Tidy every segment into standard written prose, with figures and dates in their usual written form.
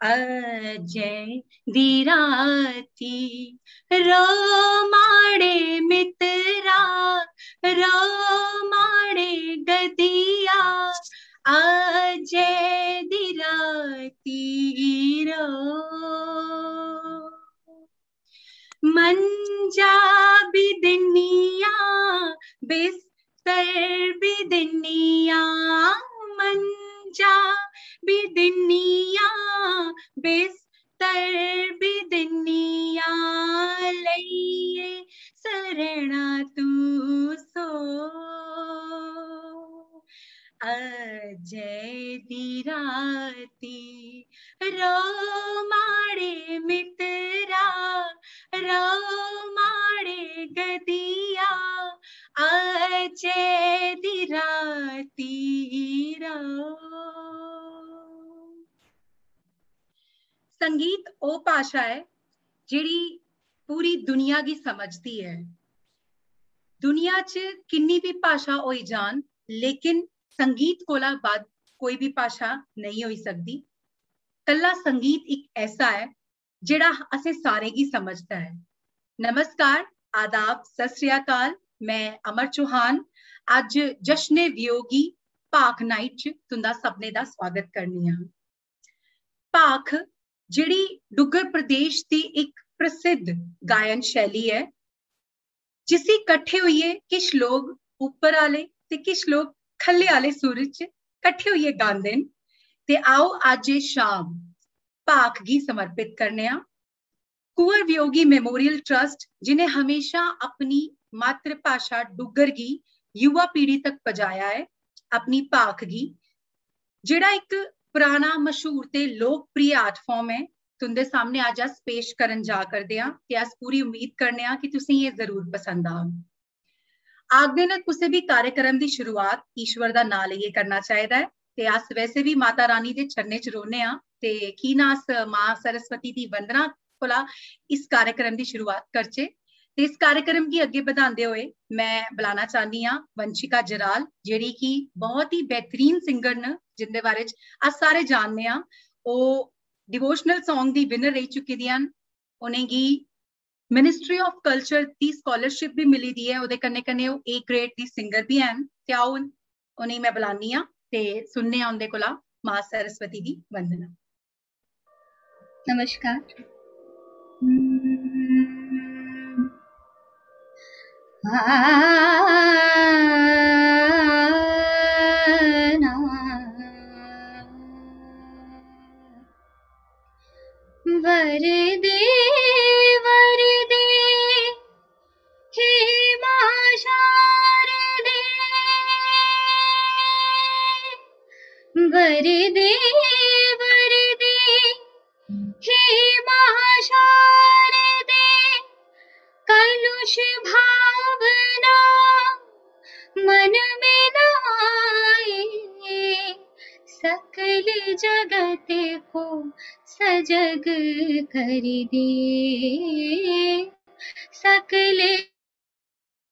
अजय दिराती रोमाड़े मित्रा रोमाड़े गदिया अजय दिराती रो मंजा बिदनिया बिस्तर बिदनिया मंजा बिदनिया बिस्तर बिदनिया लइए सरना तू सो अजय दिराती रोमाड़े मित्रा रोमाड़े गदिया अजय दिराती रो। संगीत ओ भाषा है जिहड़ी पूरी दुनिया की समझती है। दुनिया च किन्नी भी भाषा होई जान लेकिन संगीत कोला बाद कोई भी भाषा नहीं हो सकती। कल्ला संगीत एक ऐसा है जिहड़ा असें सारे की समझता है। नमस्कार, आदाब, सत श्री अकाल। मैं अमर चौहान अज जश्ने वियोगी भाख नाइट च तुंदा सभनें दा स्वागत करनी हां। भाख जिहड़ी डुग्गर प्रदेश की एक प्रसिद्ध गायन शैली है जिसी कट्ठे होइए किश लोग उप्पर आले ते किश लोग खल्ले आले सुर च कट्ठे होइए गांदे न। ते आओ अज शाम भाख गी समर्पित करने आ कुंवर वियोगी मेमोरियल ट्रस्ट जिन्हें हमेशा अपनी मातृभाषा डुग्गर गी युवा पीढ़ी तक पजाया है। अपनी भाख गी जिहड़ा एक पुराना मशहूर ते लोकप्रिय आर्ट फॉर्म है तुंदे सामने आज अस पेश करन जा करदे हां ते अस पूरी उम्मीद करने हां कि तुसें ये जरूर पसंद आग। आखदे न कुसै भी कार्यक्रम की शुरुआत ईश्वर का नां लेइयै करना चाहिदा है ते अस वैसे भी माता रानी दे चरणें च रौह्ने आं ते की ना अस मां सरस्वती दी वंदना कोला इस कार्यक्रम की शुरुआत करचे। ते इस कार्यक्रम की अगे बढ़ाते हुए मैं बुलाना चाहनी हां वंशिका जराल जेह्ड़ी कि बहुत ही बेहतरीन सिंगर न जिंदे बारे च अस सारे जानने हां। ओह् डिवोशनल सॉन्ग दी विनर रही चुकी दियां न। उनेंगी मिनिस्ट्री ऑफ कल्चर की स्कॉलरशिप भी मिली दी है। ओह्दे कन्नै कन्नै ओह् ए ग्रेड दी सिंगर भी हैन। ते आओ उनेंगी मैं बुलानी हां ते सुनने आं उंदे कोला मां सरस्वती दी वंदना। नमस्कार। वरदे वरदे हे मां शारदे वरदे वरदे हे मां शारदे कलुष भावना मन में न आए सकल जगत को सजग कर दे सकल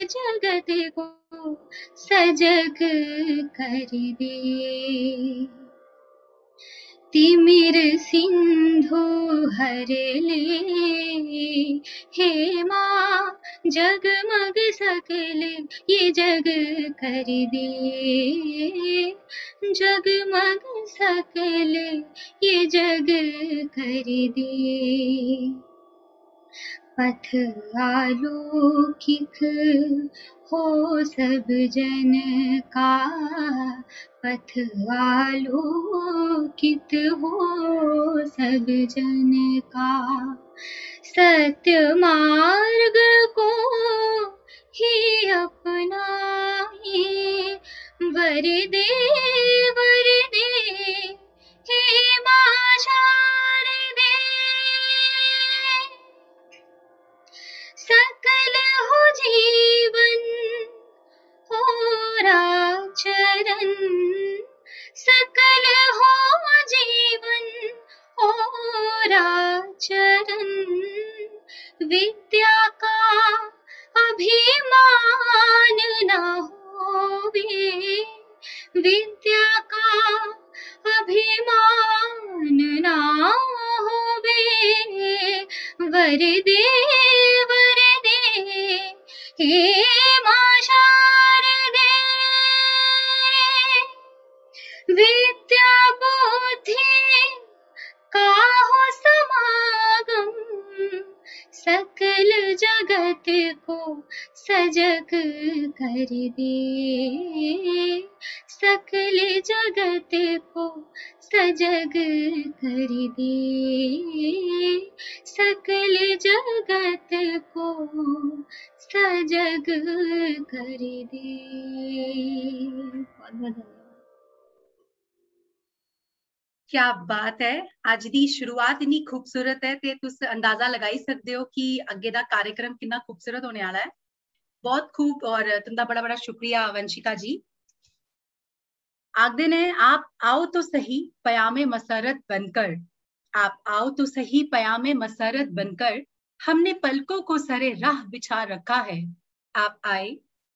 जगत को सजग कर दे। तिमिर सिंधु हर ले हे माँ जगमग सकल ये जग कर दे जगमग सकल ये जग कर दे। पथ आलोकित हो सब जन का, पथ आलोकित हो सब जन का। सत्य मार्ग को ही अपनाए, वर दे हे मां शारदे। सकल हो जीवन हो राचरण, सकल हो जीवन हो राचरण। विद्या का अभिमान न होवे, विद्या का अभिमान न होवे। वर दे हे मां शारदे। विद्या बुद्धि का हो समागम, सकल जगत को सजग कर दे, सकल जगत को सजग कर दे, सकल जगत को सजग कर दे। बहुत बहुत क्या बात है। अज दी शुरुआत इन्नी खूबसूरत है ते तुस अंदाजा लगाई सकते हो कि अगे दा कार्यक्रम कितना खूबसूरत होने वाला है। बहुत खूब और तुंदा बड़ा बड़ा शुक्रिया वंशिका जी। आखदे ने आप आओ तो सही पयामे मसरत बनकर, आप आओ तो सही पयामे मसरत बनकर, हमने पलकों को सरे राह बिछा रखा है। आप आए,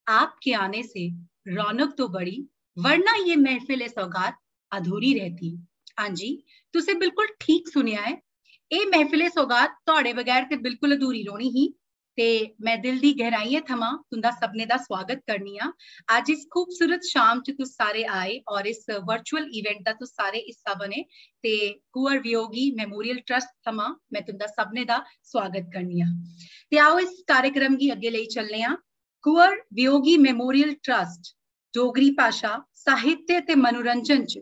आपके आने से रौनक तो बढ़ी, वरना ये महफिल सौगात अधूरी रहती। हाँ जी, तुसे बिल्कुल ठीक सुनिया है। ये महफिल सौगात तोड़े बगैर ते बिल्कुल अधूरी रोनी ही। ते मैं दिल दी गहराइयां थमा तुंदा सबने दा स्वागत करनी आ। आज इस खूबसूरत शाम च तुस सारे आए और इस वर्चुअल इवेंट दा तुस सारे हिस्सा बने। ते कुंवर वियोगी मेमोरियल ट्रस्ट थमा मैं तुंदा सबने दा स्वागत करनी आ। ते आओ इस कार्यक्रम गी अगे लेई चलने आ। कुंवर वियोगी मेमोरियल ट्रस्ट डोगरी भाषा साहित्य ते मनोरंजन च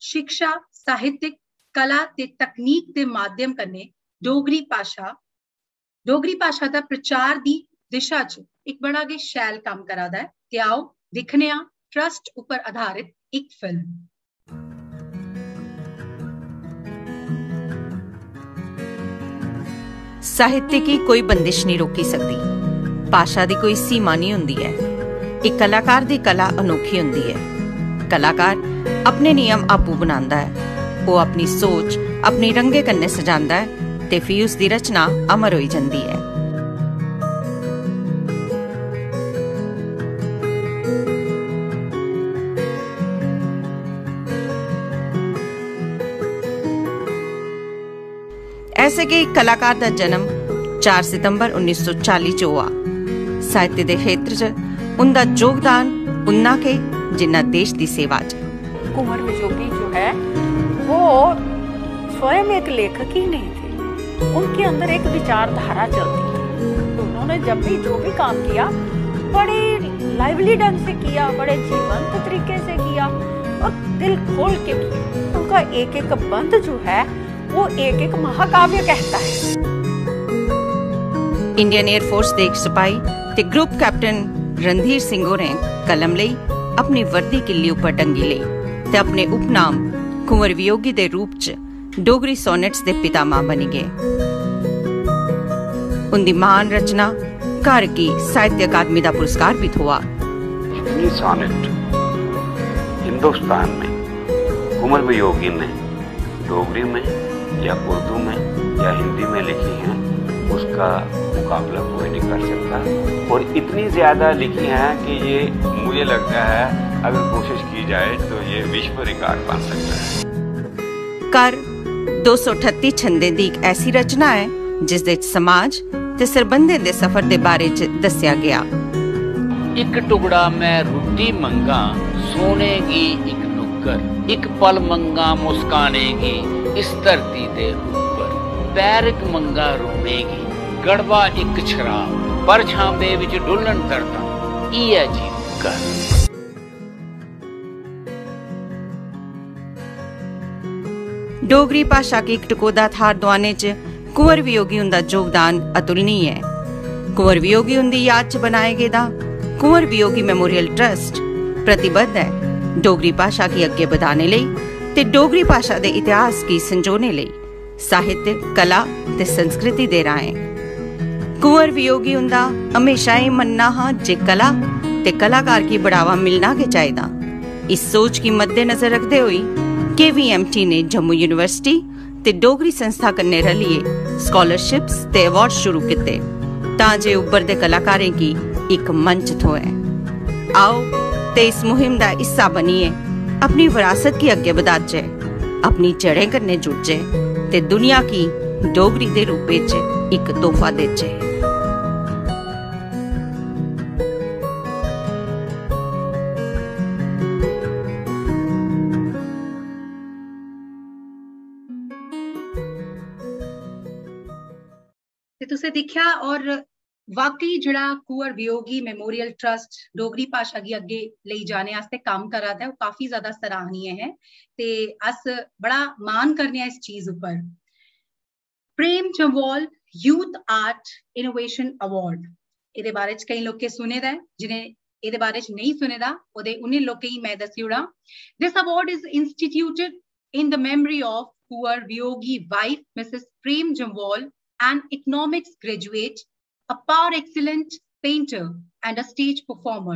शिक्षा साहित्यिक कला ते तकनीक के माध्यम कन्ने डोगरी भाषा दा प्रचार दी दिशा च एक बड़ा गै शैल काम करा दा है। ते आओ दिखने आ ट्रस्ट ऊपर आधारित एक फिल्म। साहित्य की कोई बंदिश नहीं रोकी सकती, भाषा दी कोई सीमा नहीं हुंदी है। एक कलाकार दी कला अनोखी हुंदी है। कलाकार अपने नियम आपू बनांदा है, वो अपनी सोच अपनी रंगे कन्ने सजांदा है ते फ्ही उसदी रचना अमर होई जंदी है। ऐसे कि कलाकार दा जन्म 4 सितंबर 1940 च हुआ। साहित्य दे क्षेत्र च उनका योगदान उन्ना के जिन्ना देश दी सेवा च। कुंवर वियोगी जो है वो स्वयं एक लेखक ही नहीं थे, उनके अंदर एक विचारधारा चलती थी। तो उन्होंने जब भी जो भी काम किया बड़े लाइवली ढंग से किया, बड़े जीवंत तरीके से किया और दिल खोल के किया। उनका एक एक बंद जो है वो एक एक महाकाव्य कहता है। इंडियन एयरफोर्स दे एक सिपाही ते ग्रुप कैप्टन रणधीर सिंह होरें कलम लई अपनी वर्दी किल्ली उपर टंगी लई ते अपने उपनाम कुंवर वियोगी दे रूप च डोगरी सोनेट्स दे पितामह बनी गए। उनकी महान रचना घर की साहित्य अकादमी का पुरस्कार भी हुआ। इतनी सोनेट हिंदुस्तान में कुंवर वियोगी ने डोगरी में या उर्दू में या हिंदी में लिखी हैं, उसका मुकाबला कोई नहीं कर सकता। और इतनी ज्यादा लिखी हैं कि ये मुझे लगता है अगर कोशिश की जाए तो ये विश्व रिकॉर्ड बन सकता है। कर 238 छंदे दी एक ऐसी रचना है जिस दे समाज ते सरबंधें दे सफर दे बारे च दस्या गया। एक टुकड़ा मैं रोटी मंगा सोने की एक नुक्कर, एक पल मंगा मुस्काने की इस धरती दे ऊपर, पैर मंगा रोने की गड़वा एक शराब पर छांदे विच डुलन दर्दां ई है जी घर। डोगरी भाषा की एक टकोदा थार दुआने च कुंवर वियोगी उंदा योगदान अतुलनीय है। कुंवर वियोगी उंदी याद च बनाए गेदा कुंवर वियोगी मेमोरियल ट्रस्ट प्रतिबद्ध है डोगरी भाषा की अगे बढ़ाने लई ते डोगरी भाषा दे इतिहास की संजोने लई साहित्य कला ते संस्कृति दे राहें। कुंवर वियोगी उंदा हमेशा ही मनना हा जे कला ते कलाकार की बढ़ावा मिलना के चाहिदा। इस सोच की मद्देनजर रखते हुए KVMT ने जम्मू यूनिवर्सिटी ते डोगरी संस्था कन्ने रलिए स्कॉलरशिप्स ते अवार्ड शुरू किते तां जे उभरदे कलाकारें की एक मंच थोए। आओ ते इस मुहिम दा हिस्सा बनिए अपनी विरासत की अगे बधाचे, अपनी जड़ें कन्ने जुड़चे ते दुनिया की डोगरी दे रूप च एक तोहफा देचे। ते तुसें दिक्खेआ और वाकई जिहड़ा कुंवर वियोगी मेमोरियल ट्रस्ट डोगरी भाषा गी अग्गे लेई जाने आस्ते काम करा दा है, वो काफी ज्यादा सराहनीय है ते अस बड़ा मान करने इस चीज उपर। Prem Jamwal youth art innovation award एदे बारे च कई लोग सुने दा है, जिन्हें एदे बारे च नहीं सुने दा ओदे उन्हें लोकें ही मैं दस्सी ओड़ा। This award is instituted in the memory of Kunwar Viyogi wife Mrs Prem Jamwal, an economics graduate, a par excellent painter and a stage performer.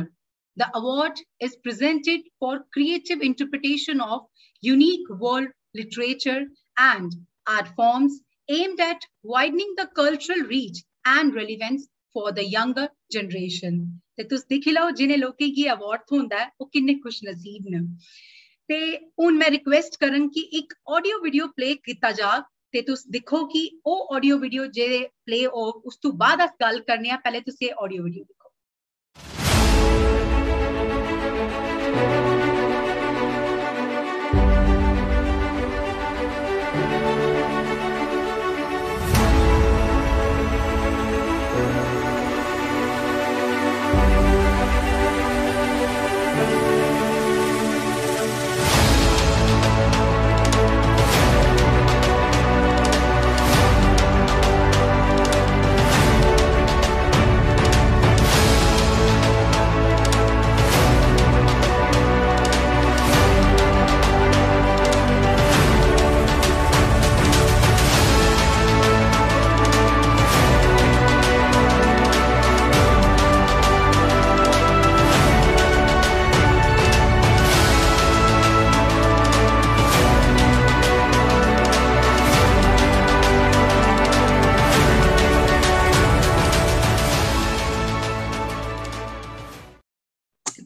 The award is presented for creative interpretation of unique world literature and art forms aimed at widening the cultural reach and relevance for the younger generation. ते तुस दिक्खी लओ जिन्हें लोकें गी award थ्होंदा है वो किन्ने खुश नसीब न। ते हुन मैं रिक्वेस्ट करन कि एक ऑडियो वीडियो प्ले कीता जा ते तुस दिखो कि ओ ऑडियो वीडियो जे प्ले हो उस तो बाद अस गल करने आ। पहले तुस ऑडियो वीडियो दिखो।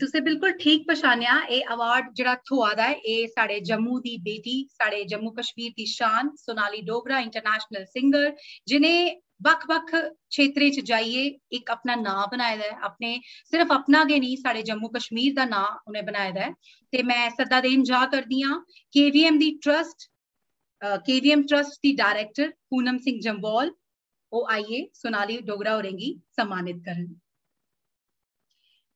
तुसे बिल्कुल ठीक पछानिया ए अवार्ड जिहड़ा थोआ दा है ए साडे जम्मू दी बेटी साडे जम्मू कश्मीर दी शान सोनाली डोगरा इंटरनेशनल सिंगर जिन्हें बख-बख क्षेत्रें च जाइए एक अपना नां बनाए दा है। अपने सिर्फ अपना गै नहीं साडे जम्मू कश्मीर दा नां उन्हें बनाए दा है। ते मैं सदा देन जा करदी हां KVM दी ट्रस्ट KVM ट्रस्ट दी डायरेक्टर पूनम सिंह जम्वाल ओ आइए सोनाली डोगरा होरेंगी सम्मानित करन।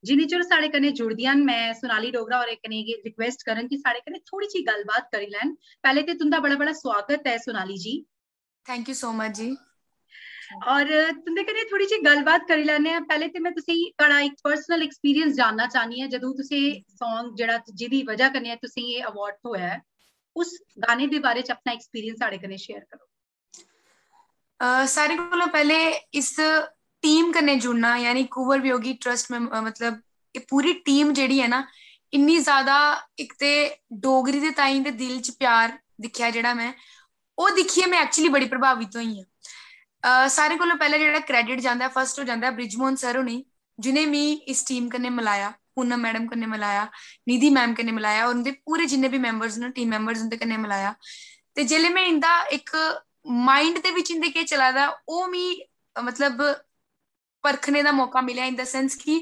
जिन्नी चिर साढ़े कन्नै जुड़दियां मैं सोनाली डोगरा होरें कन्नै रिक्वेस्ट करन कि साढ़े कन्नै थोड़ी सी गलबात करी लैन। पहले ते तुंदा बड़ा बड़ा स्वागत है सोनाली जी। थैंक यू सो मच जी। और तुंदे कन्नै थोड़ी सी गलबात करी लैने। पहले ते मैं तुसें बड़ा एक पर्सनल एक्सपीरियंस जानना चाहनी है जदों तुसें सॉन्ग जेड़ा जिदी वजह कन्नै तुसें ये अवार्ड होया है उस गाने दे बारे च अपना एक्सपीरियंस साढ़े कन्नै शेयर करो। सारे कोलों पहले इस टीम कन्नै जुड़ना यानी कुंवर वियोगी ट्रस्ट में मतलब ये पूरी टीम जेड़ी है ना इन्नी ज्यादा एक ते डोगरी दे ताई दे दिल च प्यार दिखया जेड़ा मैं वो दिखिए मैं एक्चुअली बड़ी प्रभावित हुई हां। सारे कोलों पहले जेड़ा क्रेडिट जांदा है फर्स्ट हो जांदा है ब्रिजमोहन सर होनी जिन्हें मी इस टीम कन्नै मिलाया, पूनम मैडम कन्नै मिलाया, निधि मैम कन्नै मिलाया और उनके पूरे जिन्ने भी मेंबर्स न टीम मेंबर्स उनके कन्नै मिलाया। ते जेल्ले मैं इंदा एक माइंड दे विच इंदे के चला दा ओ मी मतलब परखने का मौका मिला इन द सेंस कि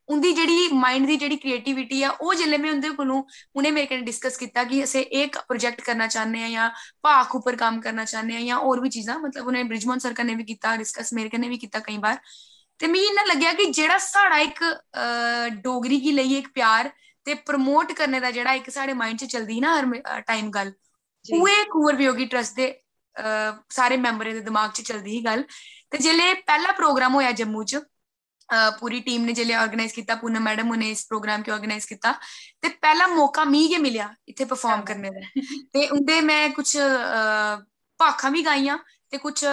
उनकी जिहड़ी माइंड की जिहड़ी क्रिएटिविटी है वो जिल्ले मैं उनके कोलों उन्हें मेरे कन्नै डिस्कस किया कि असें एक प्रोजेक्ट करना चाहते हैं या भाख उपर काम करना चाहते हैं या और भी चीज़ां, मतलब उन्हें ब्रिजमोहन सर कन्नै भी किया डिस्कस, मेरे कन्नै भी किया कई बार। ते मिगी इन्ना लग्गेआ कि जेह्ड़ा साढ़ा एक डोगरी गी लेइयै एक प्यार ते प्रमोट करने दा जेह्ड़ा एक साढ़े माइंड च चलदी ना हर टाइम गल, उहे कुंवर वियोगी ट्रस्ट दे सारे मैंबरें दे दिमाग च चलदी ही गल। ते जेल्लै पैह्ला प्रोग्राम होया जम्मू च, पूरी टीम ने जेल्लै ऑर्गेनाइज किया, पूनम मैडम ने इस प्रोग्राम गी ऑर्गेनाइज किया, ते पहला मौका मिगी गै मिलेआ इत्थे परफॉर्म करने दा। ते उंदे मैं कुछ भाखां भी गाइयां ते कुछ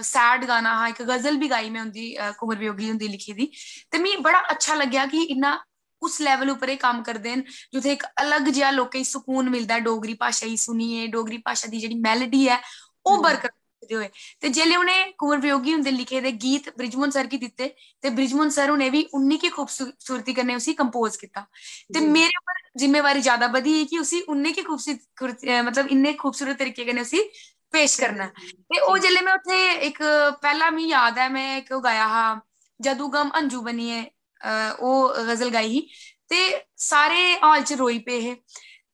सैड गाना हा, एक गजल भी गाई मैं उंदी कुंवर वियोगी हुंदी लिखी दी। ते मिगी बड़ा अच्छा लग्गेआ कि इन्ना उस लेवल उपर कम्म करदे न जित्थे एक अलग जिहा लोकें गी सुकून मिलदा है डोगरी भाशा गी सुनिए, डोगरी भाशा दी जेह्ड़ी मैलोडी है ओह् बरकरार रखदे होए। ते जेल्लै उ'नें कुंवर वियोगी हुंदे लिखे दे गीत ब्रिजमोहन सर गी दित्ते ते ब्रिजमोहन सर उ'नें भी उन्नी की खूबसूरती कन्नै उसी कंपोज किया। ते मेरे उपर जिम्मेवारी ज्यादा बधी कि उसी उन्नी की खूबसूरती मतलब इन्ने खूबसूरत तरीके कन्नै उसी पेश करना। ते ओह् जेल्लै मैं उत्थे एक पहला मिगी याद है मैं एक गाया हा जदू गम अंजू बनिए, ओह् गजल गाई ही ते सारे हाल च रोई पे हे।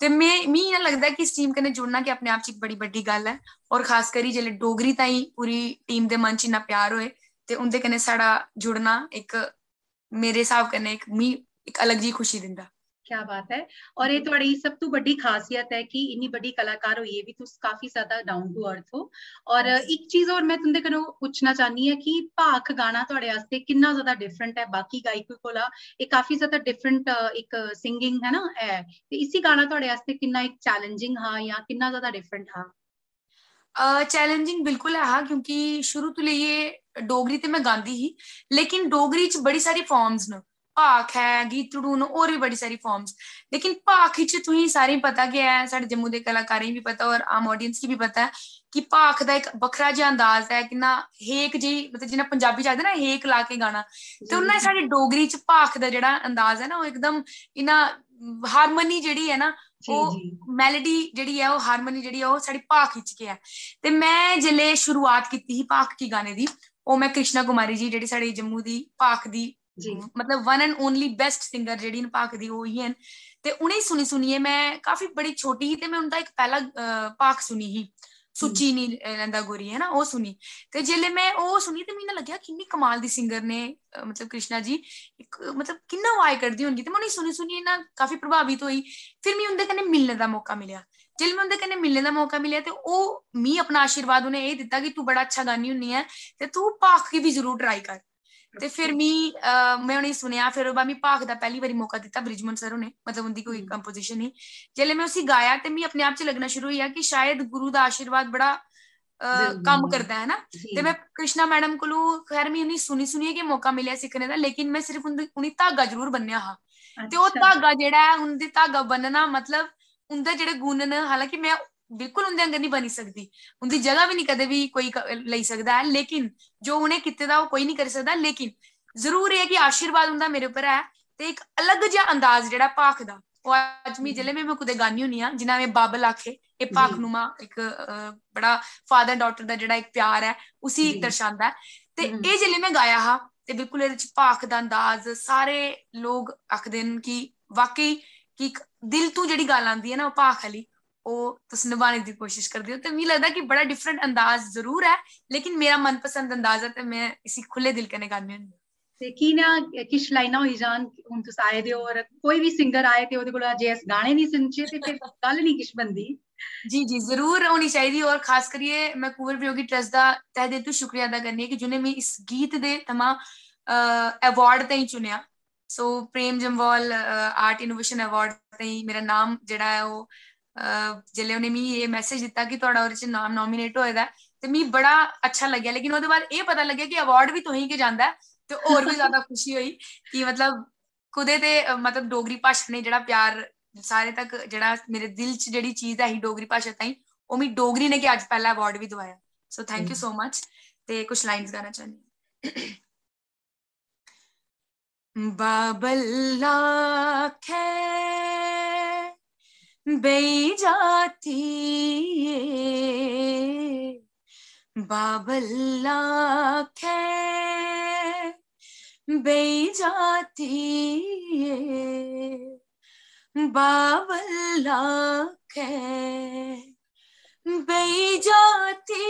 ते मिगी इ'यां लगदा कि इस टीम कन्नै जुड़ना कि अपने आप च एक बड़ी बड्डी गल है, और खास करी जेल्लै डोगरी ताईं पूरी टीम दे मन च इन्ना प्यार होए ते उंदे कन्नै साढ़ा जुड़ना एक मेरे हिसाब कन्नै एक मिगी एक अलग जी खुशी दिंदा। क्या बात है। और ये थोड़ी सब तो बड़ी खासियत है कि इन्नी बड़ी कलाकार होइए भी तुस काफी ज्यादा डाउन टू अर्थ हो। और एक चीज और मैं तुंदे कन्नै पूछना चाहनी है कि भाख गाना थोड़े वास्ते कितना ज्यादा डिफरेंट है बाकी गायकों कोला, ये काफी ज्यादा डिफरेंट एक सिंगिंग है ना है, ते इसी गाना थोड़े वास्ते कितना एक चैलेंजिंग हा या कितना ज्यादा डिफरेंट हा? चैलेंजिंग बिल्कुल है, क्योंकि शुरू तो लेइयै डोगरी ते मैं गांदी ही, लेकिन डोगरी च बड़ी सारी फॉर्म्स न, भाख है, गीतड़ू न, और भी बड़ी सारी फॉर्म्स। लेकिन भाख च तुसें सारें पता गै है, साढ़े जम्मू दे कलाकारें भी पता और आम ऑडियंस गी भी पता है कि भाख दा एक बखरा जिहा अंदाज है, किन्ना हेक जी, मतलब जिन्ना पंजाबी च आखदे ना हेक ला के गाना, ते उन्ना साढ़ी डोगरी च भाख दा जेह्ड़ा अंदाज है ना ओह् एकदम इन्ना हारमोनी जेह्ड़ी है ना ओह् मैलोडी जेह्ड़ी है ओह् हारमोनी जेह्ड़ी है ओह् साढ़ी भाख च गै है। ते मैं जेल्लै शुरुआत कीती ही भाख गी गाने दी, ओह् मैं कृष्णा कुमारी जी जेह्ड़ी साढ़ी जम्मू दी भाख दी मतलब one and only best singer जेह्ड़ी न भाख दी ओह् ही हैन। ते उ'नेंगी सुनी सुनियै मैं काफी बड़ी छोटी ही ते मैं उंदा एक पैह्ला भाख सुनी ही सुच्ची नी लैंदा गोरी है ना, ओह् सुनी। ते जेल्लै मैं ओह् सुनी ते मिगी लग्गेआ किन्नी कमाल दी सिंगर ने मतलब कृष्णा जी, मतलब किन्ना अवाज करदी होंगी। ते मैं उ'नेंगी सुनी सुनियै ना काफी प्रभावित होई। फिर मिगी उंदे कन्नै मिलने दा मौका मिलेआ, जेल्लै मैं उंदे कन्नै मिलने दा मौका मिलेआ ते ओह् मिगी अपना आशीर्वाद उ'नें एह् दित्ता कि तू बड़ा अच्छा गानी होन्नी ऐ ते तू भाख गी भी जरूर ट्राई कर। ते फिर मैं उ'नेंगी सुनेआ, फिर ओह्दे बाद मिगी भाख दा पैह्ली बारी मौका दित्ता ब्रिजमोहन सर होरें, मतलब उंदी कोई कंपोजिशन ही। जेल्लै मैं उसी गाया ते मिगी अपने आप च लग्गना शुरू होई कि शायद गुरु दा आशीर्वाद बड़ा कम्म करदा है ना। ते मैं कृष्णा मैडम कोलू खैर मिगी उ'नेंगी सुनी सुनियै गै मौका मिलेआ सिक्खने दा, लेकिन मैं सिर्फ उ'नेंगी धागा जरूर बन्नेआ हा। ते ओह् धागा जेह्ड़ा ऐ उंदी धागा बन्नना मतलब उंदे जेह्ड़े गुण न, हालांकि मैं बिल्कुल उंदे आंगर नहीं बनी सकदी, उंदी जगह भी नहीं कदें भी कोई लेई सकदा है, लेकिन जो उ'नें कीते दा ओह् कोई नहीं करी सकदा। लेकिन जरूर एह् है कि आशीर्वाद उंदा मेरे उप्पर है ते एक अलग जिहा अंदाज जेह्ड़ा भाख दा ओह् अज्ज मिगी जेल्लै मैं कुदै गानी होन्नी आं, जि'यां मैं बाबल आखे एह् भाखनुमा इक बड़ा फादर डॉटर दा जेह्ड़ा एक प्यार है उसी दर्शांदा है। ते एह् जेल्लै मैं गाया हा ते बिल्कुल एह्दे च भाख दा अंदाज, सारे लोग आखदे न कि वाकई कि दिल तू जेह्ड़ी गल्ल आंदी है ना ओह् भाख आह्ली ओह् तुस निभाने दी कोशिश करदे हो। ते मिगी लगदा कि बड़ा डिफरेंट अंदाज जरूर है, लेकिन मेरा मनपसंद अंदाज है ते मैं इसी खुले दिल कन्नै गानी होन्नी। ते की ना किश लाइनां होई जान, हुन तुस आए दे हो और कोई भी सिंगर आए ते ओह्दे कोला जे अस गाने नहीं सुनचे ते फिर गल्ल नहीं किश बनदी। जी जी जरूर होनी चाहिए। और खास करियै मैं कुंवर वियोगी ट्रस्ट दा तहे दिल तो शुक्रिया अदा करनी है कि जिन्हें मिगी इस गीत दे थमां अवार्ड ताईं चुनेआ। सो प्रेम जम्वाल आर्ट इनोवेशन अवार्ड ताईं मेरा नाम जेह्ड़ा है ओह् जेल्लै उ'नें मिगी एह् मैसेज दित्ता कि थुआढ़ा ओह्दे च नाम नॉमिनेट होए दा ऐ ते मिगी बड़ा अच्छा लग्गेआ। लेकिन ओह्दे बाद एह् पता लग्गेआ कि अवार्ड भी तुसें गै जांदा ऐ, ते होर भी ज्यादा खुशी होई कि मतलब कुदै ते मतलब डोगरी भाशा ने जेह्ड़ा प्यार सारे तक जेह्ड़ा मेरे दिल च जेह्ड़ी चीज है ही डोगरी भाशा ताईं ओह् मिगी डोगरी ने गै अज्ज पैह्ला अवार्ड भी दोआया। So thank you so much. ते कुछ लाइन्स गाना चाह्न्नी। बाबल आखे बेई जाती बाबल आखे बेजाती बावल लाख है बेजाती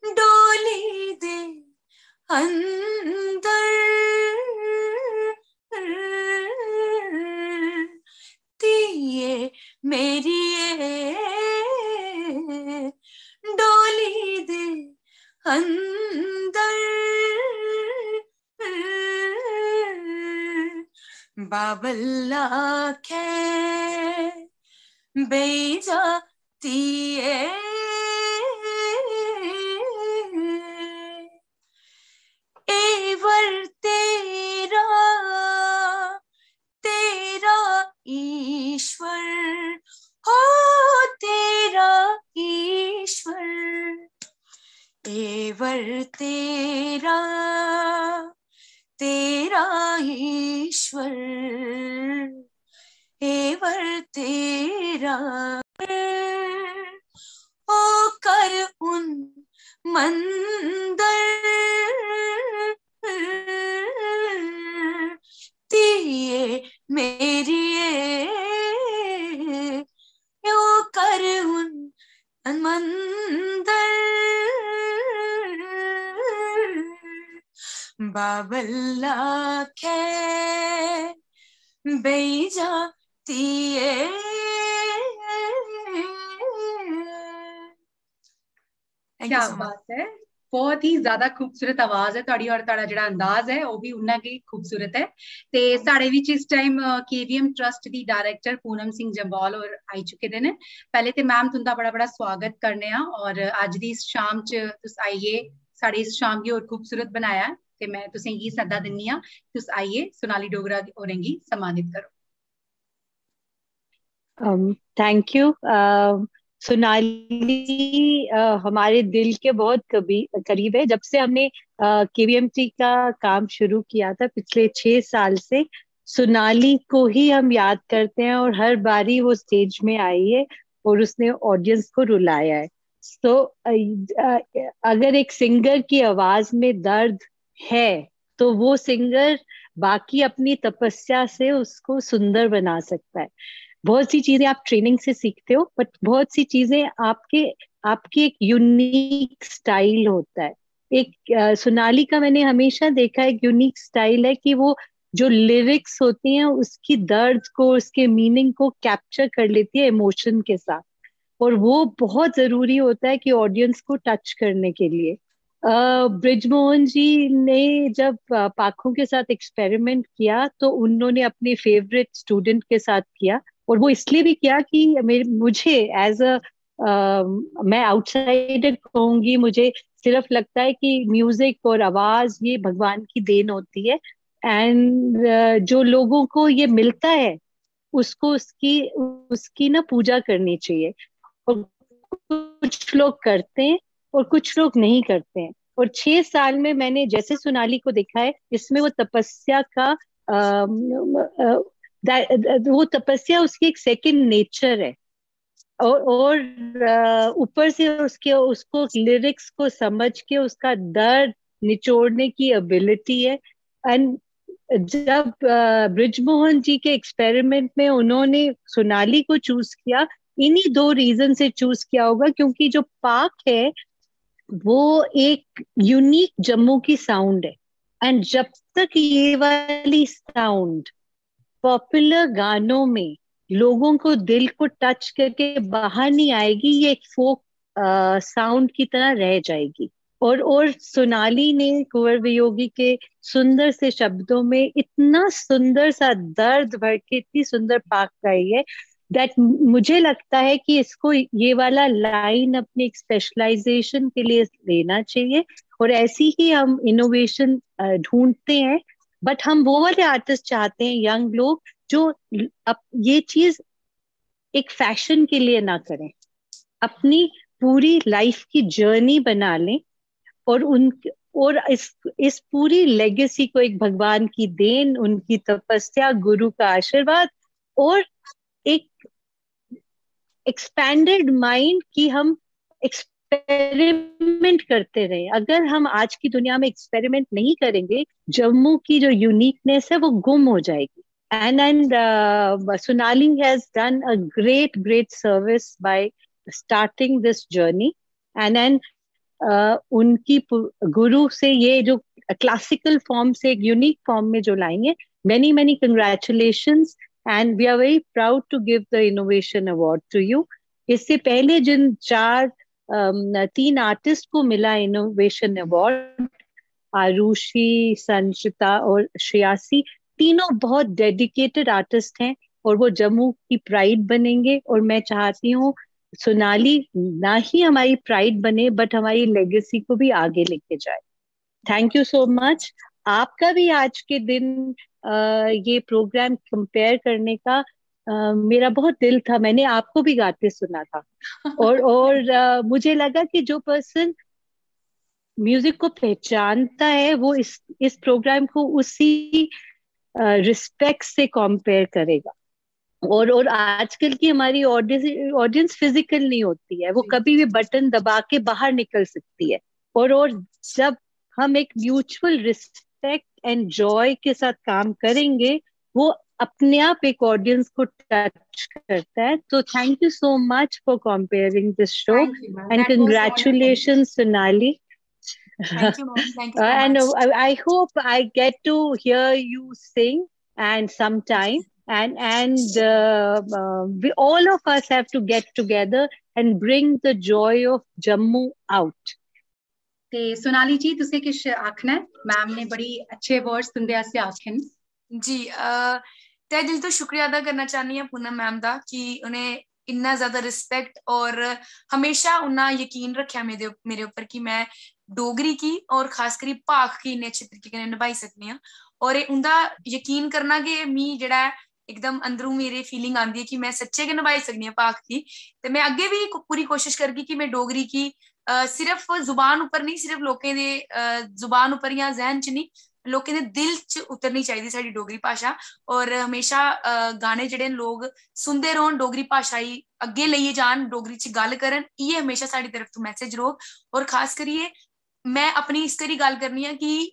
डोली दे अंदर तिये मेरी डोली दे अंदर बाबल्ला खे बेजाती एवर तेरा तेरा ईश्वर हो तेरा ईश्वर एवर तेरा तेरा ईश्वर एवर तेरा ओ कर उन मंदर तिये मेरी ओ कर उन मंदर बाबल्ला खे बेजाती क्या बात है, बहुत ही ज्यादा खूबसूरत आवाज है ਤੁਹਾਡੀ और ਤੁਹਾਡਾ ਜਿਹੜਾ ਅੰਦਾਜ਼ ਹੈ ਉਹ ਵੀ ਉਨਾ ਹੀ खूबसूरत है। ਤੇ ਸਾਡੇ ਵਿੱਚ ਇਸ ਟਾਈਮ KVM ट्रस्ट ਦੀ डायरेक्टर पूनम सिंह जंबाल और आई चुके ने। पहले ਤੇ मैम तुंदा बड़ा बड़ा स्वागत करने आ और ਅੱਜ ਦੀ ਇਸ ਸ਼ਾਮ ਚ ਤੁਸੀਂ ਆਈਏ साड़ी इस शाम की और खूबसूरत बनाया ते मैं तुसें गी सदा दिन्नी आं तुस आइए सोनाली डोगरा होरें गी सम्मानित करो। थैंक यू सोनाली हमारे दिल के बहुत करीब है। जब से हमने KVMT का काम शुरू किया था पिछले 6 साल से सोनाली को ही हम याद करते हैं और हर बारी वो स्टेज में आई है और उसने ऑडियंस को रुलाया है। तो अगर एक सिंगर की आवाज में दर्द है तो वो सिंगर बाकी अपनी तपस्या से उसको सुंदर बना सकता है। बहुत सी चीजें आप ट्रेनिंग से सीखते हो बट बहुत सी चीजें आपके एक यूनिक स्टाइल होता है। एक सोनाली का मैंने हमेशा देखा एक यूनिक स्टाइल है कि वो जो लिरिक्स होती हैं उसकी दर्द को उसके मीनिंग को कैप्चर कर लेती है इमोशन के साथ और वो बहुत जरूरी होता है कि ऑडियंस को टच करने के लिए। ब्रिजमोहन जी ने जब पाखों के साथ एक्सपेरिमेंट किया तो उन्होंने अपने फेवरेट स्टूडेंट के साथ किया और वो इसलिए भी किया कि मुझे एज मैं आउटसाइडर कहूंगी, मुझे सिर्फ लगता है कि म्यूजिक और आवाज ये भगवान की देन होती है एंड जो लोगों को ये मिलता है उसको उसकी ना पूजा करनी चाहिए। और कुछ लोग करते हैं और कुछ लोग नहीं करते हैं और 6 साल में मैंने जैसे सोनाली को देखा है इसमें वो तपस्या का वो तपस्या उसकी एक सेकंड नेचर है और ऊपर से उसको लिरिक्स को समझ के उसका दर्द निचोड़ने की एबिलिटी है। एंड जब ब्रिजमोहन जी के एक्सपेरिमेंट में उन्होंने सोनाली को चूज किया इन्हीं 2 रीजन से चूज किया होगा क्योंकि जो पाक है वो एक यूनिक जम्मू की साउंड है एंड जब तक ये वाली साउंड पॉपुलर गानों में लोगों को दिल को टच करके बाहर नहीं आएगी ये एक फोक साउंड की तरह रह जाएगी। और सोनाली ने कुंवर वियोगी के सुंदर से शब्दों में इतना सुंदर सा दर्द भर के इतनी सुंदर पाक गाई है दैट मुझे लगता है कि इसको ये वाला लाइन अपने एक स्पेशलाइजेशन के लिए लेना चाहिए और ऐसी ही हम इनोवेशन ढूंढते हैं। बट हम वो वाले आर्टिस्ट चाहते हैं यंग लोग जो अब ये चीज एक फैशन के लिए ना करें, अपनी पूरी लाइफ की जर्नी बना लें और इस पूरी लेगेसी को एक भगवान की देन, उनकी तपस्या, गुरु का आशीर्वाद और एक एक्सपैंडेड माइंड की हम एक्सपेरिमेंट करते रहे। अगर हम आज की दुनिया में एक्सपेरिमेंट नहीं करेंगे, जम्मू की जो यूनिकनेस है वो गुम हो जाएगी। And Sonali has done a great service by starting this journey. And then उनकी गुरु से ये जो क्लासिकल फॉर्म से एक यूनिक फॉर्म में जो लाएंगे, many congratulations and we are very proud to give the innovation award to you. इससे पहले जिन 3 आर्टिस्ट को मिला इनोवेशन अवार्ड, आरुषि, संचिता और श्रेयासी, तीनों बहुत डेडिकेटेड आर्टिस्ट हैं और वो जम्मू की प्राइड बनेंगे। और मैं चाहती हूँ सोनाली ना ही हमारी प्राइड बने बट हमारी लेगेसी को भी आगे लेके जाए। Thank you so much. आपका भी आज के दिन ये प्रोग्राम कंपेयर करने का मेरा बहुत दिल था। मैंने आपको भी गाते सुना था और मुझे लगा कि जो पर्सन म्यूजिक को पहचानता है वो इस प्रोग्राम को उसी रिस्पेक्ट से कंपेयर करेगा। और आजकल की हमारी ऑडियंस फिजिकल नहीं होती है, वो कभी भी बटन दबा के बाहर निकल सकती है। और जब हम एक म्यूचुअल रिस्पेक्ट एंड जॉय के साथ काम करेंगे, वो अपने आप एक ऑडियंस को टच करता है। तो thank you so much for comparing this show and congratulations Sonali. Thank you, ma'am. Thank you so And much. I hope I get to hear you sing and sometime. And we all of us have to get together and bring the joy of Jammu out. ते सोनाली जी तुसे किश आखना है? Ma'am ने बड़ी अच्छे words तुंदे आस्ते आखे न जी। तै दिल तो शुक्रिया अदा करना चाहनी है पूनम मैम दा कि उन्हें इन्ना ज्यादा रिस्पेक्ट और हमेशा उन्ना यकीन रखा मेरे ऊपर कि मैं डोगरी की और खास करी भाख की इन्ने अच्छे तरीके कन्नै निभाई सकनी हां। और उंदा यकीन करना कि मी जेड़ा एकदम अंदरों मेरे फीलिंग आंदी है कि मैं सच्चे गै निभाई सकनी हां भाख की। ते मैं अग्गे भी पूरी कोशिश करगी कि मैं डोगरी की सिर्फ जुबान उपर नहीं, सिर्फ लोकें दे जुबान उपर या जहन च नहीं, लोकें दे दिल च उतरनी चाहिए साडी डोगरी भाषा। और हमेशा गाने जेडे लोग सुनदे रौन, डोगरी भाषा ही अग्गे लेइयै जान, डोगरी च गल करन, ये हमेशा साडी तरफ तो मैसेज रहो। और खास करिए मैं अपनी इस करी गल करनी है कि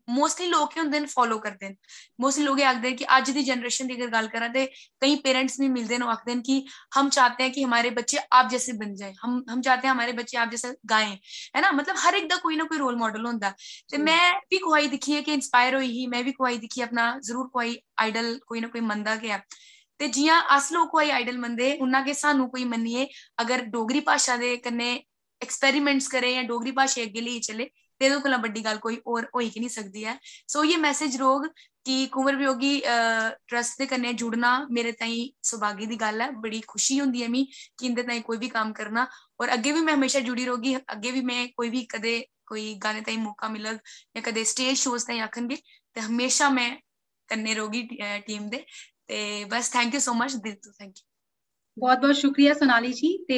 मोस्टली लोग होंदे न फॉलो करदे न, मोस्टली लोग आखदे हैं कि अज दी जनरेशन की अगर गल करा ते कई पेरेंट्स भी मिलते हैं, आखदे हैं कि हम चाहते हैं कि हमारे बच्चे आप जैसे बन जाए, हम चाहते हैं हमारे बच्चे आप जैसे गाएं, है ना। मतलब हर एक दा कोई ना कोई रोल मॉडल होंदा। ते मैं भी कुछ दिखी है कि इंस्पायर हुई ही, मैं भी कुछ दिखी अपना जरूर कोई आइडल कोई ना कोई मनदा गया। ते जियां अस लोग कोई आइडल मनदे उन्ना के सानू कोई मन्निए अगर डोगरी भाषा दे कन्नै एक्सपेरिमेंट्स करे या डोगरी भाषा अग्गे लेई चले ते एदे कोला बड्डी गल कोई और होई गै नहीं सकदी है। सो ये मैसेज रोग कि कुंवर वियोगी ट्रस्ट दे कन्नै जुड़ना मेरे ताई सौभाग्य दी गल है। बड़ी खुशी हुंदी है मी कि इंदे ताई कोई भी काम करना, और अग्गे भी मैं हमेशा जुड़ी रहोगी। अग्गे भी मैं कोई भी कदे कोई गाने ताई मौका मिलग या कदे स्टेज शोज ताई आखनगे ते हमेशा मैं कन्नै रहोगी टीम दे। ते बस थैंक यू सो मच, दिल तो थैंक यू। बहुत बहुत शुक्रिया सोनाली जी। ते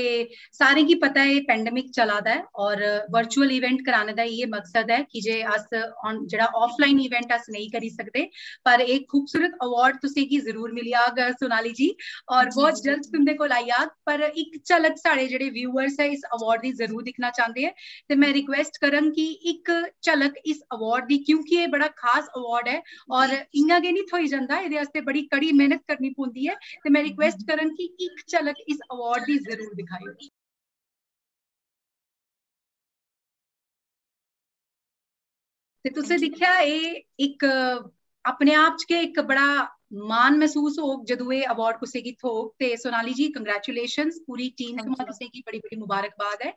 सारे की पता है पैंडमिक चला दा है और वर्चुअल इवेंट कराने दा ये मकसद है कि जे अस जेड़ा ऑफलाइन इवेंट अस नहीं करी सकते, पर एक खूबसूरत अवार्ड तुसे की जरूर मिली आग सोनाली जी, और बहुत जल्द तुंदे कोल आई आग। पर एक झलक साढ़े जेड़े व्यूअर्स है इस अवार्ड दी जरूर दिखना चाहते हैं, ते मैं रिक्वेस्ट करन कि एक झलक इस अवार्ड दी, क्योंकि ये बड़ा खास अवार्ड है और इन्ना गै नहीं थोई जांदा, इहदे वास्ते बड़ी कड़ी मेहनत करनी पौंदी है। ते मैं रिक्वेस्ट करन कि एक झलक इस अवार्ड दी जरूर दिखाइयो। ते तुसे दिखया एक अपने आप च के एक बड़ा मान महसूस हो जदों ये अवार्ड कुसे की थोक। ते सोनाली जी कंग्रेचुलेशंस, पूरी टीम को तुसे की बड़ी बड़ी मुबारकबाद है।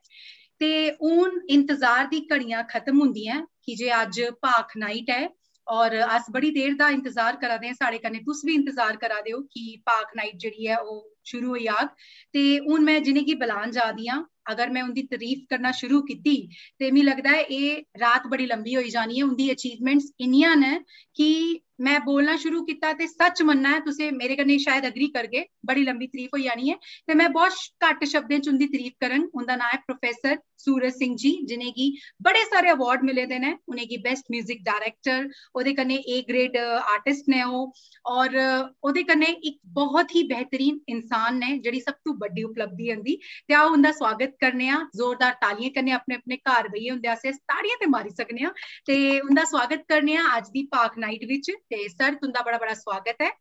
ते हून इंतजार दी घड़ियां खत्म हुंदियां कि जे अज भाख नाइट है और अस बड़ी देर दा इंतजार करा दे, साढ़े कन्नै तुस भी इंतजार करा दे हो कि भाख नाइट जेह्ड़ी है वो शुरू होई जाग। ते हून मैं जिनें गी बुलान जा दी आं, अगर मैं उनकी तारीफ करना शुरू कीती ते मिगी लगदा है ये रात बड़ी लंबी होई जानी है। उनकी अचीवमेंट्स इन्नियां न कि मैं बोलना शुरू किया ते सच मनना है, तुसे मेरे कन्नै शायद अग्री करगे, बड़ी लंबी तारीफ हो जानी है। ते मैं बहुत घट शब्दें च उनकी तारीफ करन। उनका नाम है प्रोफेसर सूरज सिंह जी, जिन्हें की बड़े सारे अवार्ड मिले दे ने। उन्हें की बेस्ट म्यूजिक डायरेक्टर, ओदे कन्नै ए ग्रेड आर्टिस्ट ने वो, और ओदे कन्नै एक बहुत ही बेहतरीन इंसान इंसान ने जिहड़ी सब तो बड़ी उपलब्धि होंदी ते आओ उनका स्वागत करने आ जोरदार तालियां करने अपने अपने घर बेहिए उंदे आस्ते ताड़ियां ते मारी सकने आ ते उनका स्वागत करने आ अज दी पाक नाइट विच ते सर तुंदा बड़ा बड़ा स्वागत है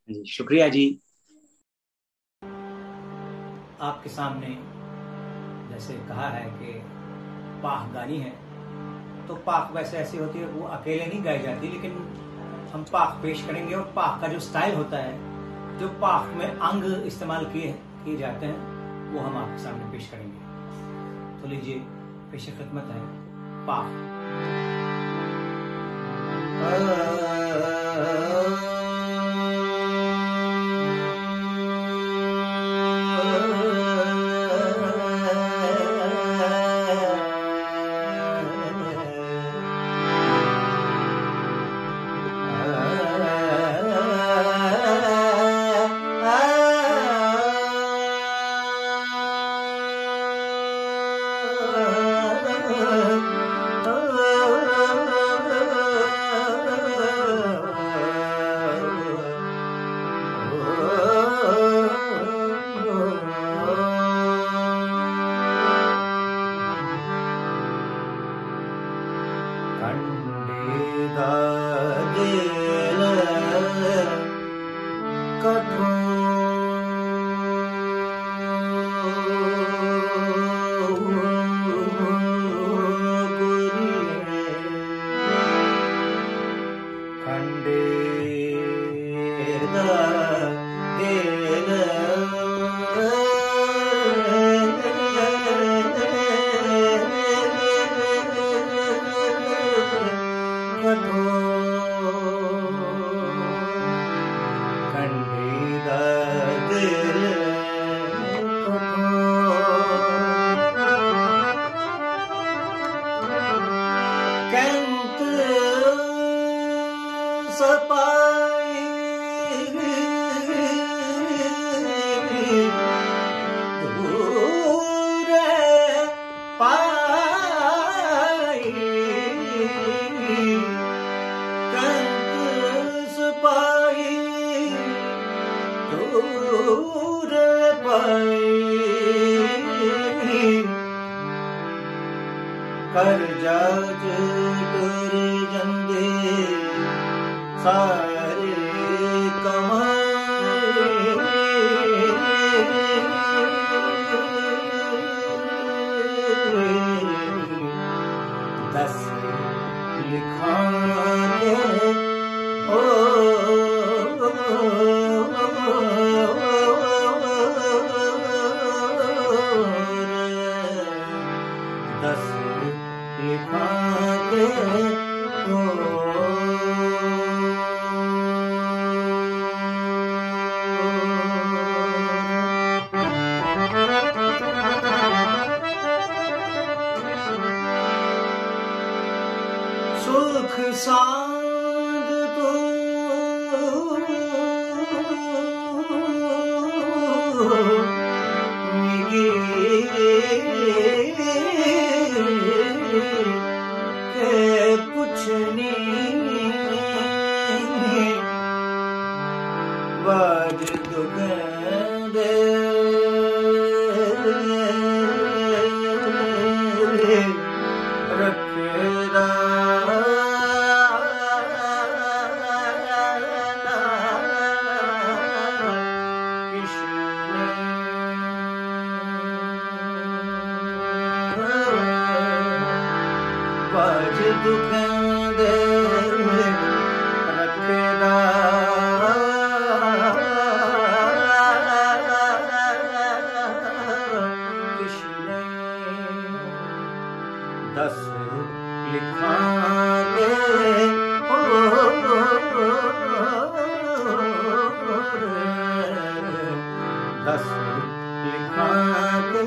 जी। शुक्रिया जी। आपके सामने जैसे कहा है कि पाक गानी है, तो पाक वैसे ऐसी होती है वो अकेले नहीं गाई जाती, लेकिन हम पाक पेश करेंगे और पाक का जो स्टाइल होता है, जो पाक में अंग इस्तेमाल किए जाते हैं, वो हम आपके सामने पेश करेंगे। तो लीजिए, पेश खिदमत है पाक। कर जाज तेरे जंदे सारे दस लिखाने दस लिखाने सुख सांद तो के पुछनी वाज दुगंदे रखेदा वाज दुगंदे रखेदा कृष्ण दस लिखाने दस लिखाने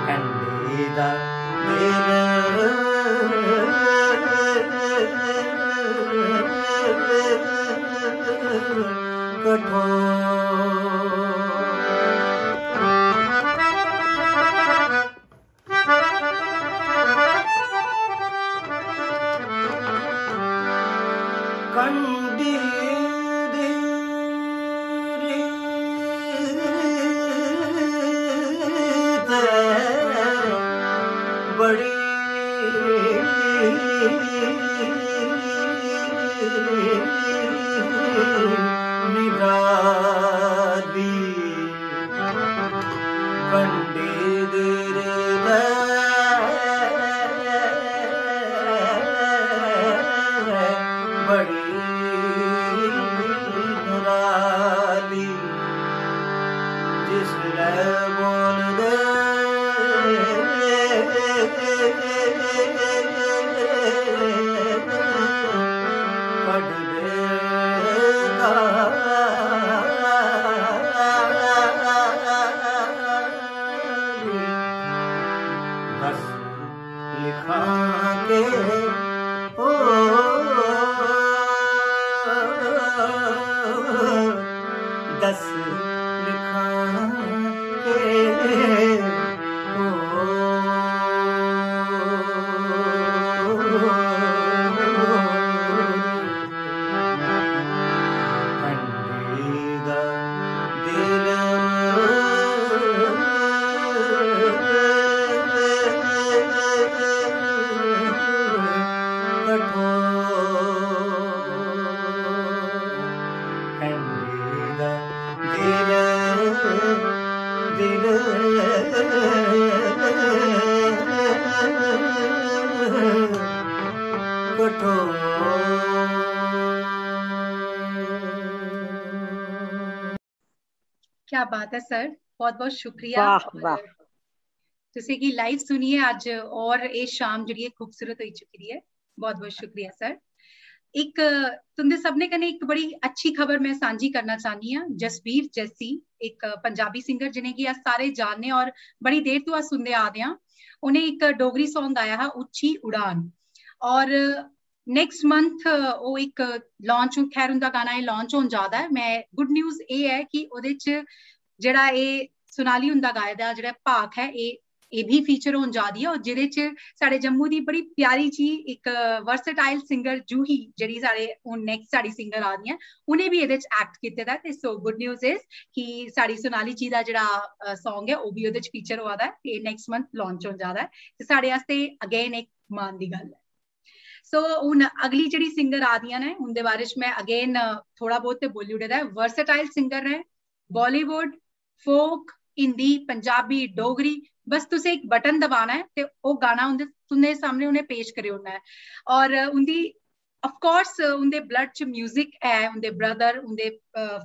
कंडीदा कठोर दिल कठोर। क्या बात है सर, बहुत बहुत शुक्रिया। वाह वाह। तुसी की लाइव सुनिए अज और ये शाम जी खूबसूरत हो चुकी है। बहुत बहुत शुक्रिया सर। एक तुंदे सबने कने एक बड़ी अच्छी खबर मैं सांझी करना चाहनी हाँ। जसबीर जस्सी एक पंजाबी सिंगर जिन्हें कि अस सारे जानने और बड़ी देर तो अस सुनते आ रहे हैं। उन्हें एक डोगरी सॉन्ग गाया है उच्ची उड़ान, और नेक्स्ट मंथ वो एक लॉन्च, खैर उनका गाना ये लॉन्च होने जाता है। मैं गुड न्यूज़ ये है कि ਉਹਦੇ ਚ ਜਿਹੜਾ ਇਹ सोनाली उनका गाया दा ਜਿਹੜਾ भाग है ये भी फीचर होने जा रही है, और ਜਿਹਦੇ ਚ ਸਾਡੇ जम्मू की बड़ी प्यारी जी एक वर्सेटाइल सिंगर जूही ਜਿਹੜੀ ਸਾਡੇ ਹੁਣ नेक्स्ट साड़ी सिंगर आ रही है, उन्हें भी ਇਹਦੇ ਚ एक्ट किया दा है। सो गुड न्यूज़ इज कि साड़ी सोनाली जी का ਜਿਹੜਾ सॉन्ग है वो भी ਉਹਦੇ ਚ फीचर हुआ है, ये नेक्स्ट मंथ लॉन्च होने जा रहा है। ਤੇ ਸਾਡੇ वास्ते अगेन एक मान की गल है। सो हुन अगली जी सिंगर आ रही ने उनके बारे मैं अगेन थोड़ा बहुत बोली उड़े दा। वर्सेटाइल सिंगर है, बॉलीवुड, फोक, हिंदी, पंजाबी, डोगरी, बस तुसे एक बटन दबाना है ते वो गाना उनके सामने उन्हें पेश करे होना है। और उनकी ऑफ कोर्स उनके ब्लड च म्यूजिक है, उनके ब्रदर, उनके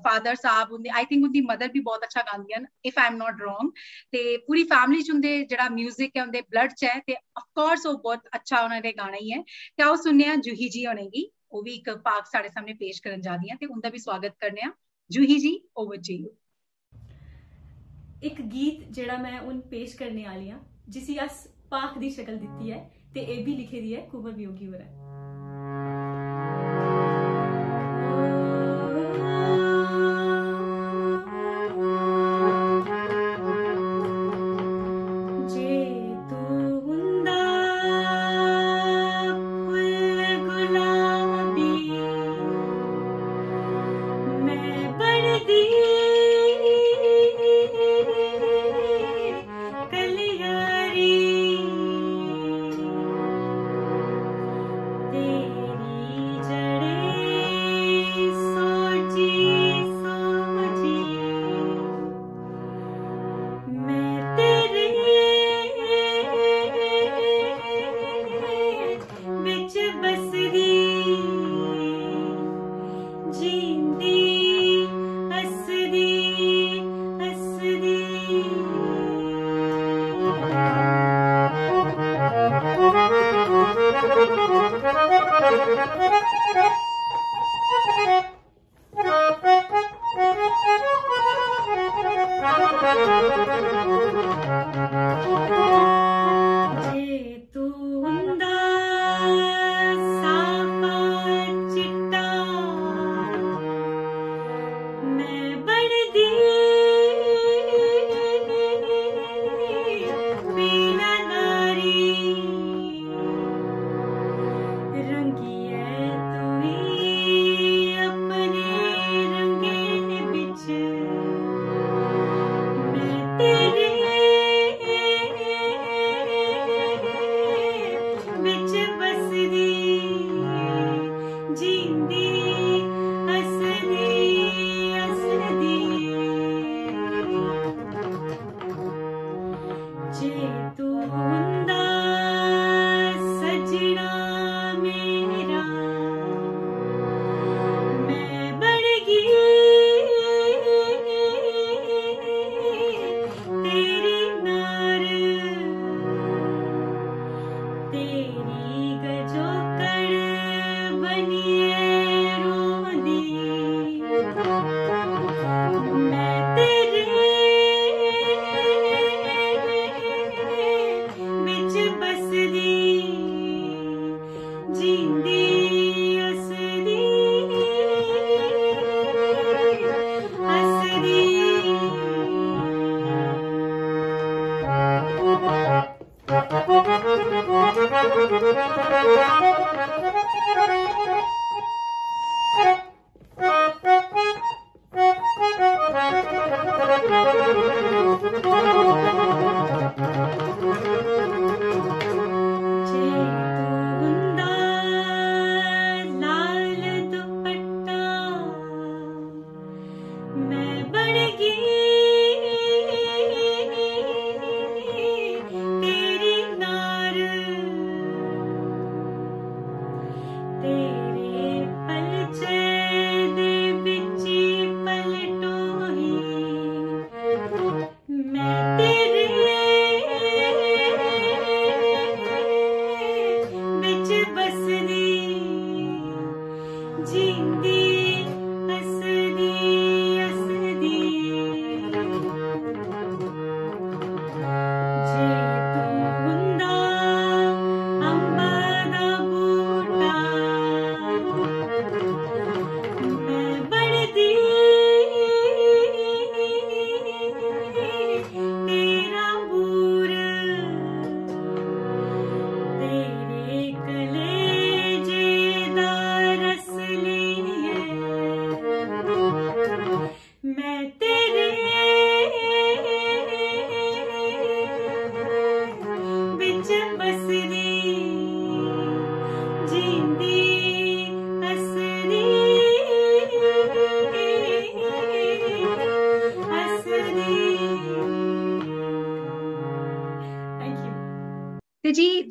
फादर साहब, उनके आई थिंक उनकी मदर भी बहुत अच्छा गांदी हैं if I am not wrong. ते पूरी फैमिली च उनके जड़ा म्यूजिक है उनके ब्लड च है, ते ऑफ कोर्स वो बहुत अच्छा उन्होंने गाना ही है। क्या वो सुनने हैं जूही जी होने की, वो भी एक पाक साढ़े सामने पेश करन जा रही हैं, ते उनका भी स्वागत करने हैं। जूही जी ओवर टू यू। एक गीत जेड़ा मैं उन पेश करने वाली हाँ, जिसी अस पाक दी शक्ल दिती है, ते ए भी लिखे दी है कुंवर वियोगी होरें। जींदी हसदी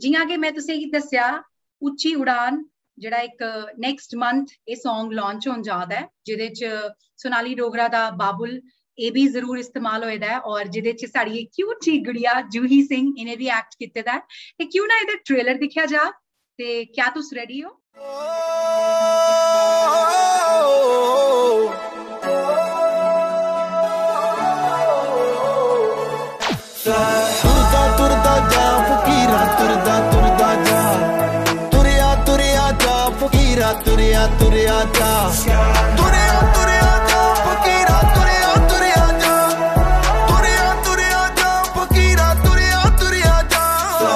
जियां कि मैं तुसें गी दस्सेआ उच्ची उड़ान जेह्ड़ा इक नेक्स्ट मंथ एह् सॉन्ग लॉन्च होन जा दा ऐ, जेह्दे च सोनाली डोगरा दा बाबुल एह् भी जरूर इस्तेमाल होए दा है और जेह्दे च साड़ी एक क्यूट जी गुड़िया जूही सिंह इन्हें भी एक्ट कीते दा है। ते क्यों ना एह्दा ट्रेलर दिक्खेआ जा। ते क्या तुस रेडी हो? तुरदा तुरदा जा फकीरा तुरदा तुरदा जा तुरिया तुरिया जा फकीरा तुरिया तुरिया जा तुरिया तुरिया जा फकीरा तुरिया तुरिया जा तुरिया तुरिया जा फकीरा तुरिया तुरिया जा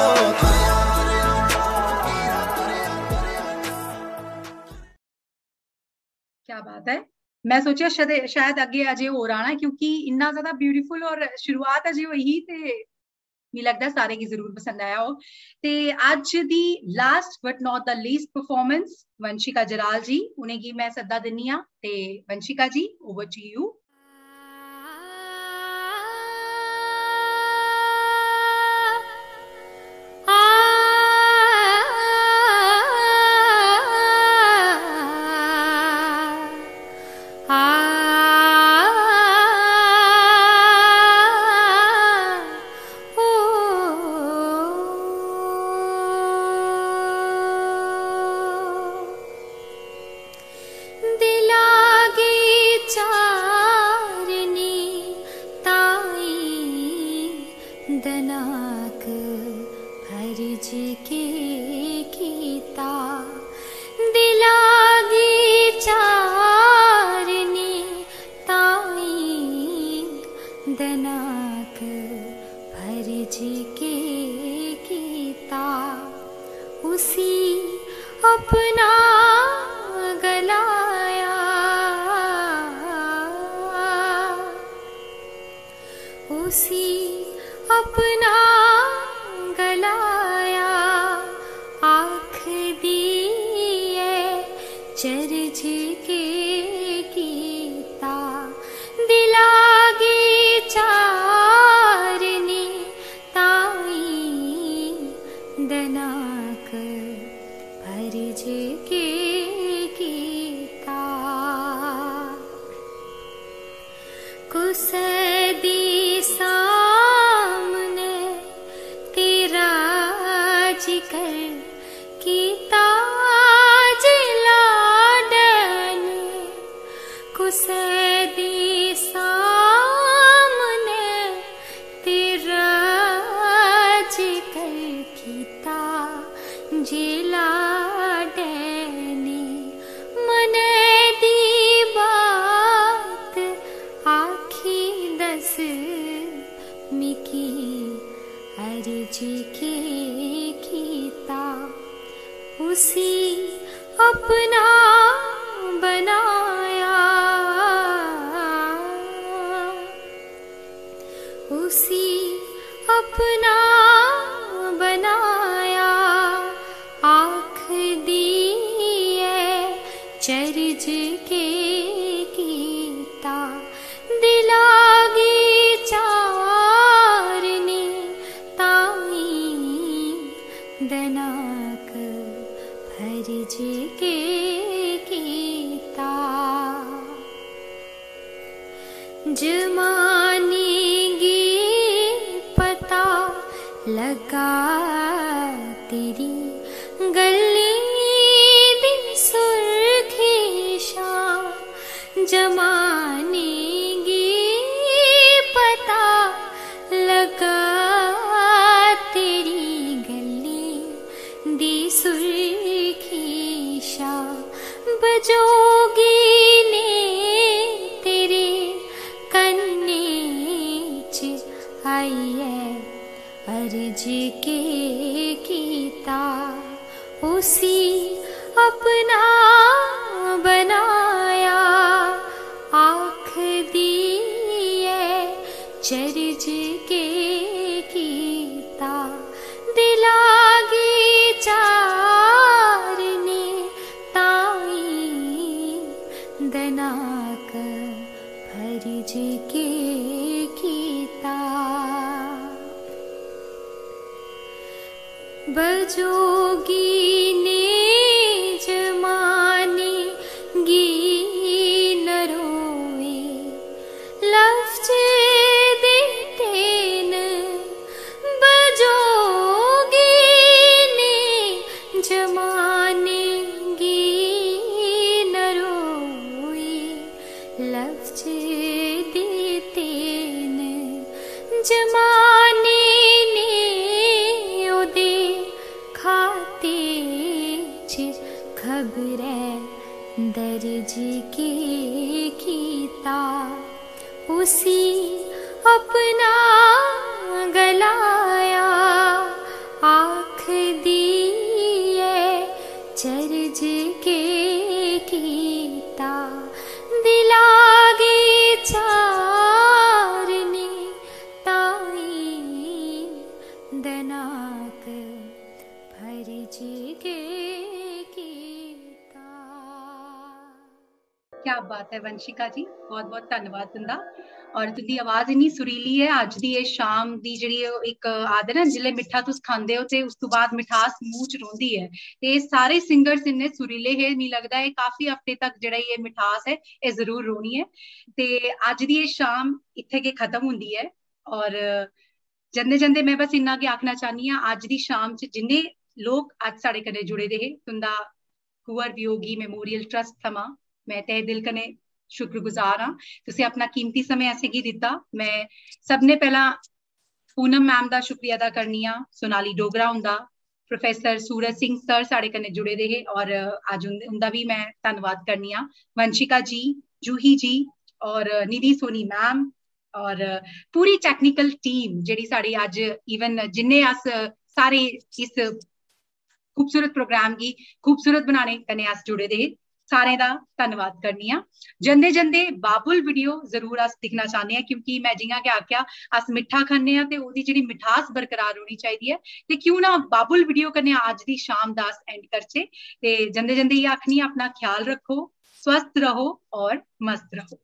तुरिया तुरिया जा फकीरा तुरिया तुरिया जा। क्या बात है। मैं सोचा शायद अगे अजे होर आना, क्योंकि इन्ना ज्यादा ब्यूटीफुल और शुरुआत अजे हुई ही ते मी लगदा सारे गी जरूर पसंद आया हो। ते अज दी last but not the least performance Vanshika Jaral ji, उनेंगी मैं सद्दा दिन्नी आं। ते Vanshika ji, over to you. बजोगी ने जमाने गी न रोवे लफ्ज देते न बजोगी ने जमाने गी न रोवे लफ्ज देते न जमाने ने ओदे खाते च खबरै दर्ज के कीता उसी अपना गलाया आख दिए चरज के कीता दिलागे चारने ताई दनाक फर्ज के कीता। क्या बात है वंशिका जी, बहुत बहुत धन्यवाद तुंदा। और तुंदी आवाज इन्नी सुरीली है। अज दी शाम दी जिहड़ी एक आदत है ना, जिले मिठा तुस खांदे हो ते उस तो बाद मिठास मूंह च रोंदी है, ते सारे सिंगर्स इन्ने सुरीले है, नहीं लगता है काफी हफ्ते तक जिहड़ा ये मिठास है ये जरूर रोनी है। ते अज दी शाम इत्थे के खत्म हुंदी है। और जंदे जंदे मैं बस इन्ना के आखना चाहनी हां, अज दी शाम च जिन्ने लोग अज साढ़े कन्नै जुड़े दे हे, तुंदा कुंवर वियोगी मेमोरियल ट्रस्ट थमां मैं तहे दिल कन्नै शुक्रगुजार हाँ। तुसी अपना कीमती समय ऐसे ही दिता। मैं सबने पहला पूनम मैम का शुक्रिया अदा करनी हाँ, सोनाली डोगरा हुंदा, प्रोफेसर सूरज सिंह सर साढ़े कन्नै जुड़े दे हे और अज उनका भी मैं धन्यवाद करनी हाँ। वंशिका जी, जूही जी और निधि सोनी मैम और पूरी टेक्निकल टीम जिहड़ी साड़ी अज इवन जिन्ने अस सारे इस खूबसूरत प्रोग्राम की खूबसूरत बनाने कन्नै अस जुड़े दे सारे दा धन्यवाद करनी हाँ। जंदे जंदे बाबुल वीडियो जरूर अस दिखना चाहते हैं, क्योंकि मैं जियां कि आख्या अस मिठा खाने ते ओदी जिहड़ी मिठास बरकरार होनी चाहिए है, ते क्यों ना बाबुल वीडियो कन्नै अज दी शाम दा अस एंड करचे। ते जंदे जंदे ये आखनी अपना ख्याल रखो, स्वस्थ रहो और मस्त रहो।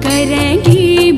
करेंगी